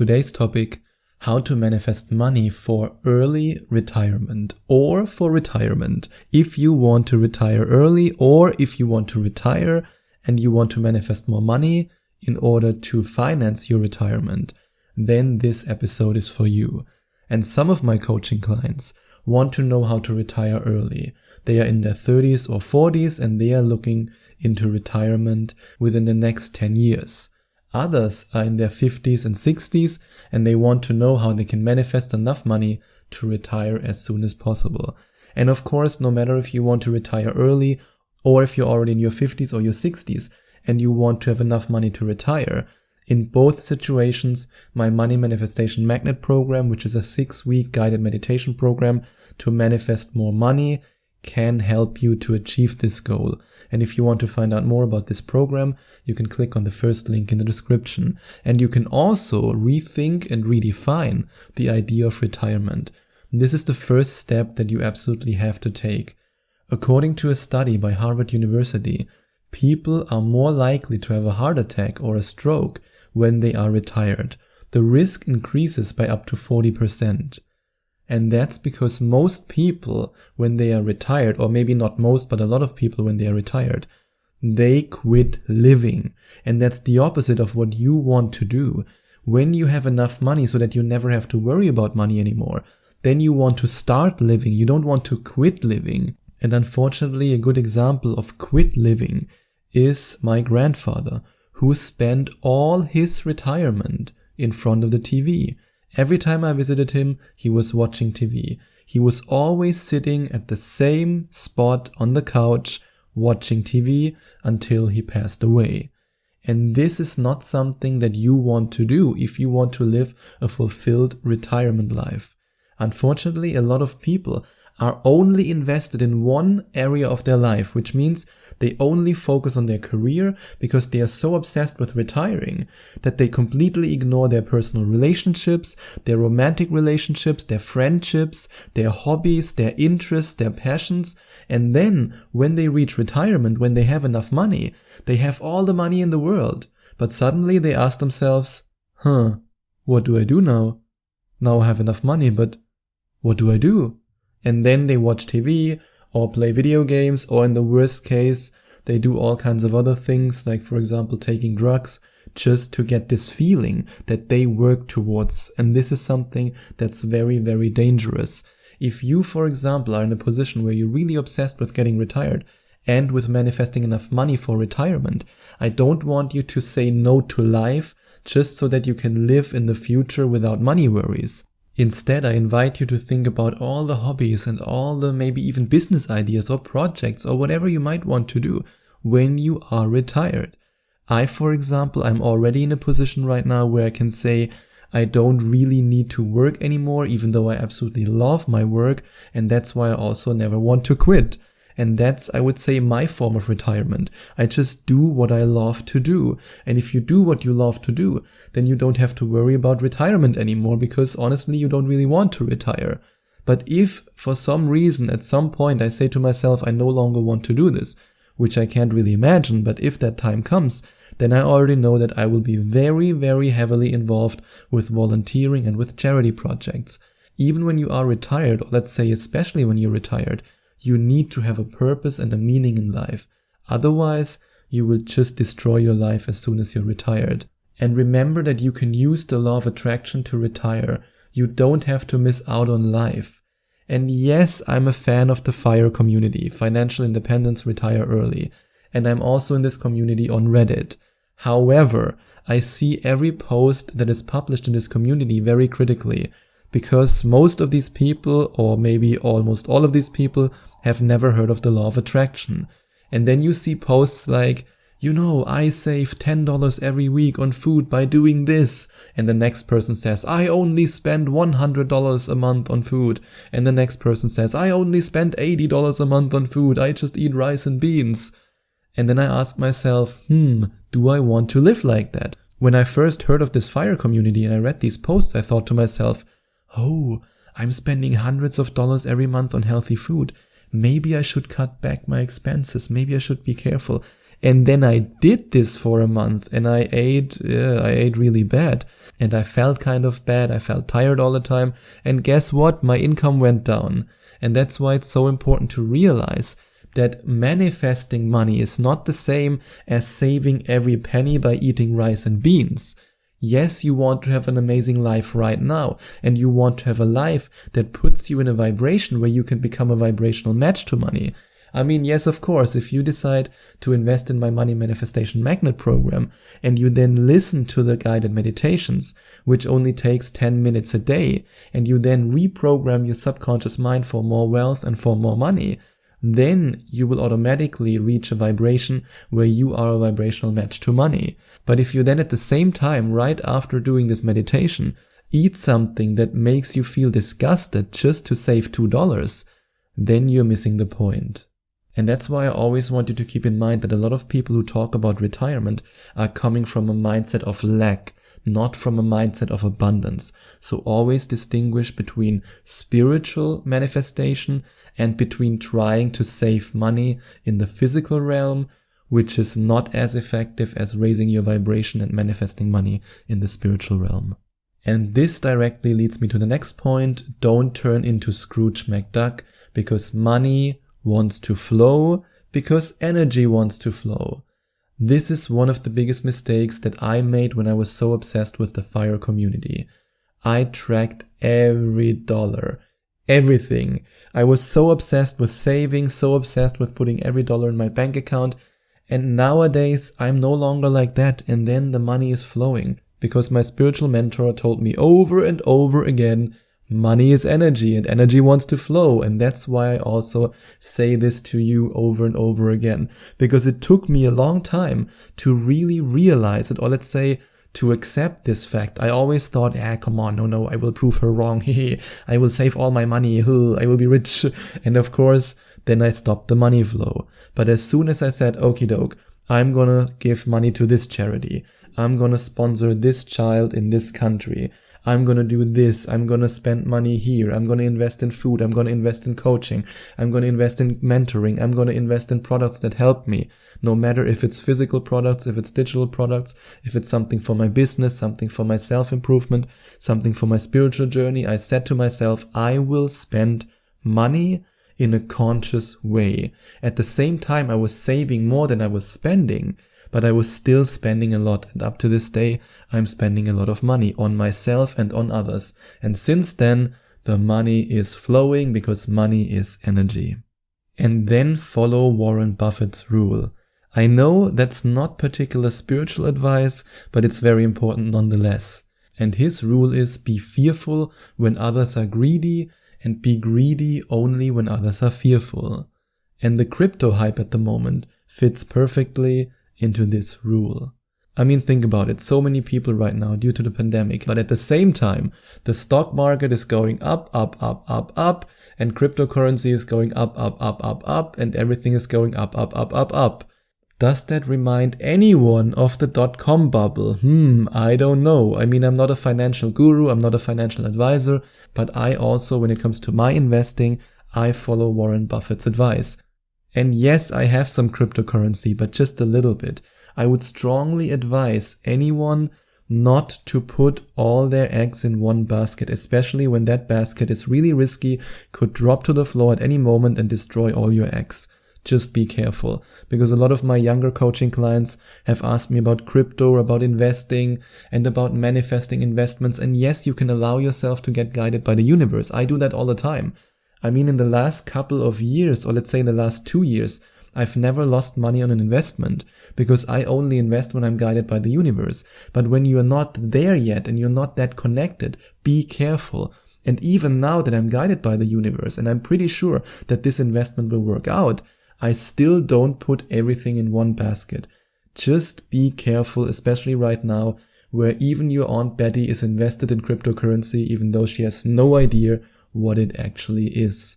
Today's topic: how to manifest money for early retirement or for retirement. If you want to retire early or if you want to retire and you want to manifest more money in order to finance your retirement, then this episode is for you. And some of my coaching clients want to know how to retire early. They are in their 30s or 40s and they are looking into retirement within the next 10 years. Others are in their 50s and 60s and they want to know how they can manifest enough money to retire as soon as possible. And of course, no matter if you want to retire early or if you're already in your 50s or your 60s and you want to have enough money to retire, in both situations, my Money Manifestation Magnet program, which is a 6-week guided meditation program to manifest more money, can help you to achieve this goal. And if you want to find out more about this program, you can click on the first link in the description. And you can also rethink and redefine the idea of retirement. This is the first step that you absolutely have to take. According to a study by Harvard University, people are more likely to have a heart attack or a stroke when they are retired. The risk increases by up to 40%. And that's because most people, when they are retired, or maybe not most, but a lot of people when they are retired, they quit living. And that's the opposite of what you want to do. When you have enough money so that you never have to worry about money anymore, then you want to start living. You don't want to quit living. And unfortunately, a good example of quit living is my grandfather, who spent all his retirement in front of the TV. Every time I visited him, he was watching TV. He was always sitting at the same spot on the couch watching TV until he passed away. And this is not something that you want to do if you want to live a fulfilled retirement life. Unfortunately, a lot of people are only invested in one area of their life, which means they only focus on their career because they are so obsessed with retiring that they completely ignore their personal relationships, their romantic relationships, their friendships, their hobbies, their interests, their passions. And then when they reach retirement, when they have enough money, they have all the money in the world. But suddenly they ask themselves, what do I do now? Now I have enough money, but what do I do? And then they watch TV or play video games, or in the worst case, they do all kinds of other things, like for example taking drugs, just to get this feeling that they work towards. And this is something that's very, very dangerous. If you, for example, are in a position where you're really obsessed with getting retired and with manifesting enough money for retirement, I don't want you to say no to life just so that you can live in the future without money worries. Instead, I invite you to think about all the hobbies and all the maybe even business ideas or projects or whatever you might want to do when you are retired. I, for example, I'm already in a position right now where I can say I don't really need to work anymore, even though I absolutely love my work, and that's why I also never want to quit. And that's, I would say, my form of retirement. I just do what I love to do. And if you do what you love to do, then you don't have to worry about retirement anymore because honestly, you don't really want to retire. But if for some reason at some point I say to myself, I no longer want to do this, which I can't really imagine, but if that time comes, then I already know that I will be very, very heavily involved with volunteering and with charity projects. Even when you are retired, or let's say especially when you're retired, you need to have a purpose and a meaning in life. Otherwise, you will just destroy your life as soon as you're retired. And remember that you can use the law of attraction to retire. You don't have to miss out on life. And yes, I'm a fan of the FIRE community, Financial Independence Retire Early. And I'm also in this community on Reddit. However, I see every post that is published in this community very critically, because most of these people, or maybe almost all of these people, have never heard of the law of attraction. And then you see posts like, I save $10 every week on food by doing this. And the next person says, I only spend $100 a month on food. And the next person says, I only spend $80 a month on food. I just eat rice and beans. And then I ask myself, do I want to live like that? When I first heard of this FIRE community and I read these posts, I thought to myself, I'm spending hundreds of dollars every month on healthy food. Maybe I should cut back my expenses. Maybe I should be careful. And then I did this for a month and I ate really bad. And I felt kind of bad. I felt tired all the time. And guess what? My income went down. And that's why it's so important to realize that manifesting money is not the same as saving every penny by eating rice and beans. Yes, you want to have an amazing life right now, and you want to have a life that puts you in a vibration where you can become a vibrational match to money. I mean, yes, of course, if you decide to invest in my Money Manifestation Magnet program and you then listen to the guided meditations, which only takes 10 minutes a day, and you then reprogram your subconscious mind for more wealth and for more money, then you will automatically reach a vibration where you are a vibrational match to money. But if you then at the same time, right after doing this meditation, eat something that makes you feel disgusted just to save $2, then you're missing the point. And that's why I always want you to keep in mind that a lot of people who talk about retirement are coming from a mindset of lack, not from a mindset of abundance. So always distinguish between spiritual manifestation and between trying to save money in the physical realm, which is not as effective as raising your vibration and manifesting money in the spiritual realm. And this directly leads me to the next point. Don't turn into Scrooge McDuck, because money wants to flow, because energy wants to flow. This is one of the biggest mistakes that I made when I was so obsessed with the FIRE community. I tracked every dollar, everything. I was so obsessed with saving, so obsessed with putting every dollar in my bank account. And nowadays, I'm no longer like that. And then the money is flowing because my spiritual mentor told me over and over again, money is energy and energy wants to flow. And that's why I also say this to you over and over again, because it took me a long time to really realize it, or let's say to accept this fact. I always thought, come on, no, I will prove her wrong. I will save all my money. I will be rich. And of course, then I stopped the money flow. But as soon as I said, okie doke, I'm gonna give money to this charity. I'm gonna sponsor this child in this country. I'm going to do this, I'm going to spend money here, I'm going to invest in food, I'm going to invest in coaching, I'm going to invest in mentoring, I'm going to invest in products that help me, no matter if it's physical products, if it's digital products, if it's something for my business, something for my self-improvement, something for my spiritual journey. I said to myself, I will spend money in a conscious way. At the same time, I was saving more than I was spending, but I was still spending a lot, and up to this day, I'm spending a lot of money on myself and on others. And since then, the money is flowing because money is energy. And then follow Warren Buffett's rule. I know that's not particular spiritual advice, but it's very important nonetheless. And his rule is be fearful when others are greedy, and be greedy only when others are fearful. And the crypto hype at the moment fits perfectly into this rule. I mean, think about it. So many people right now due to the pandemic, but at the same time, the stock market is going up, and cryptocurrency is going up, and everything is going up. Does that remind anyone of the .com bubble? I don't know. I mean, I'm not a financial guru, I'm not a financial advisor, but I also, when it comes to my investing, I follow Warren Buffett's advice. And yes, I have some cryptocurrency, but just a little bit. I would strongly advise anyone not to put all their eggs in one basket, especially when that basket is really risky, could drop to the floor at any moment and destroy all your eggs. Just be careful, because a lot of my younger coaching clients have asked me about crypto, about investing, and about manifesting investments. And yes, you can allow yourself to get guided by the universe. I do that all the time. I mean, in the last couple of years, or let's say in the last 2 years, I've never lost money on an investment because I only invest when I'm guided by the universe. But when you're not there yet and you're not that connected, be careful. And even now that I'm guided by the universe and I'm pretty sure that this investment will work out, I still don't put everything in one basket. Just be careful, especially right now, where even your Aunt Betty is invested in cryptocurrency, even though she has no idea what it actually is.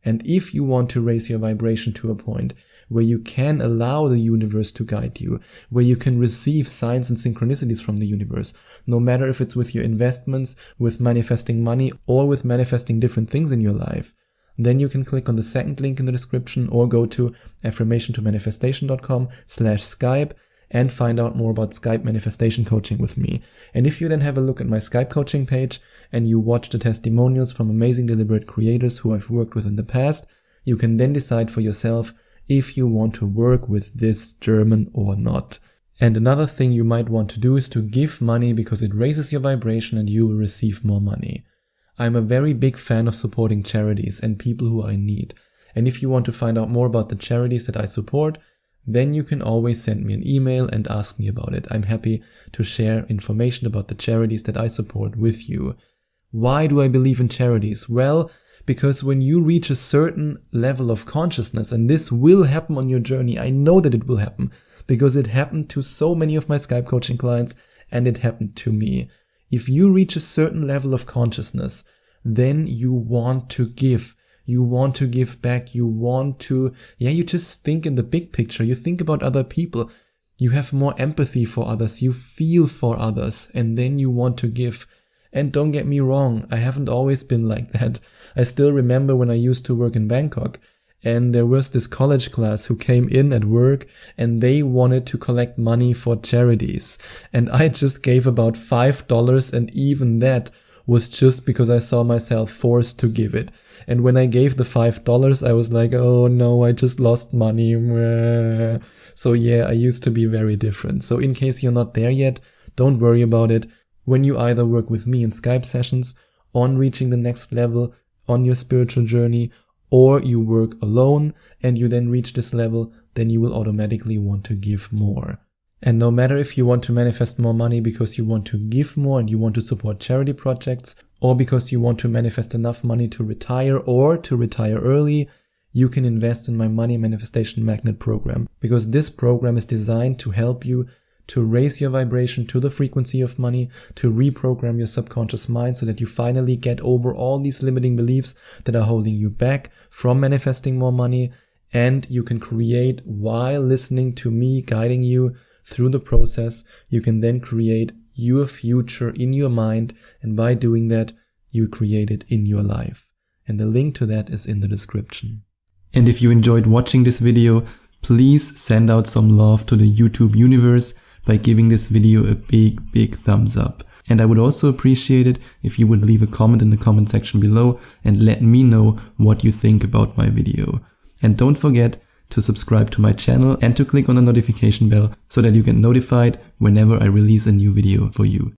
And if you want to raise your vibration to a point where you can allow the universe to guide you, where you can receive signs and synchronicities from the universe, no matter if it's with your investments, with manifesting money, or with manifesting different things in your life, then you can click on the second link in the description or go to affirmationtomanifestation.com/Skype and find out more about Skype manifestation coaching with me. And if you then have a look at my Skype coaching page and you watch the testimonials from amazing deliberate creators who I've worked with in the past, you can then decide for yourself if you want to work with this German or not. And another thing you might want to do is to give money because it raises your vibration and you will receive more money. I'm a very big fan of supporting charities and people who are in need. And if you want to find out more about the charities that I support, then you can always send me an email and ask me about it. I'm happy to share information about the charities that I support with you. Why do I believe in charities? Well, because when you reach a certain level of consciousness, and this will happen on your journey, I know that it will happen, because it happened to so many of my Skype coaching clients, and it happened to me. If you reach a certain level of consciousness, then you want to give. You want to give back. You want to, you just think in the big picture. You think about other people. You have more empathy for others. You feel for others, and then you want to give. And don't get me wrong, I haven't always been like that. I still remember when I used to work in Bangkok, and there was this college class who came in at work and they wanted to collect money for charities. And I just gave about $5, and even that was just because I saw myself forced to give it. And when I gave the $5, I was like, oh no, I just lost money. So I used to be very different. So in case you're not there yet, don't worry about it. When you either work with me in Skype sessions on reaching the next level on your spiritual journey, or you work alone and you then reach this level, then you will automatically want to give more. And no matter if you want to manifest more money because you want to give more and you want to support charity projects, or because you want to manifest enough money to retire or to retire early, you can invest in my Money Manifestation Magnet program, because this program is designed to help you to raise your vibration to the frequency of money, to reprogram your subconscious mind so that you finally get over all these limiting beliefs that are holding you back from manifesting more money, and you can create, while listening to me guiding you through the process, you can then create your future in your mind, and by doing that, you create it in your life. And the link to that is in the description. And if you enjoyed watching this video, please send out some love to the YouTube universe by giving this video a big thumbs up. And I would also appreciate it if you would leave a comment in the comment section below and let me know what you think about my video. And don't forget to subscribe to my channel and to click on the notification bell so that you get notified whenever I release a new video for you.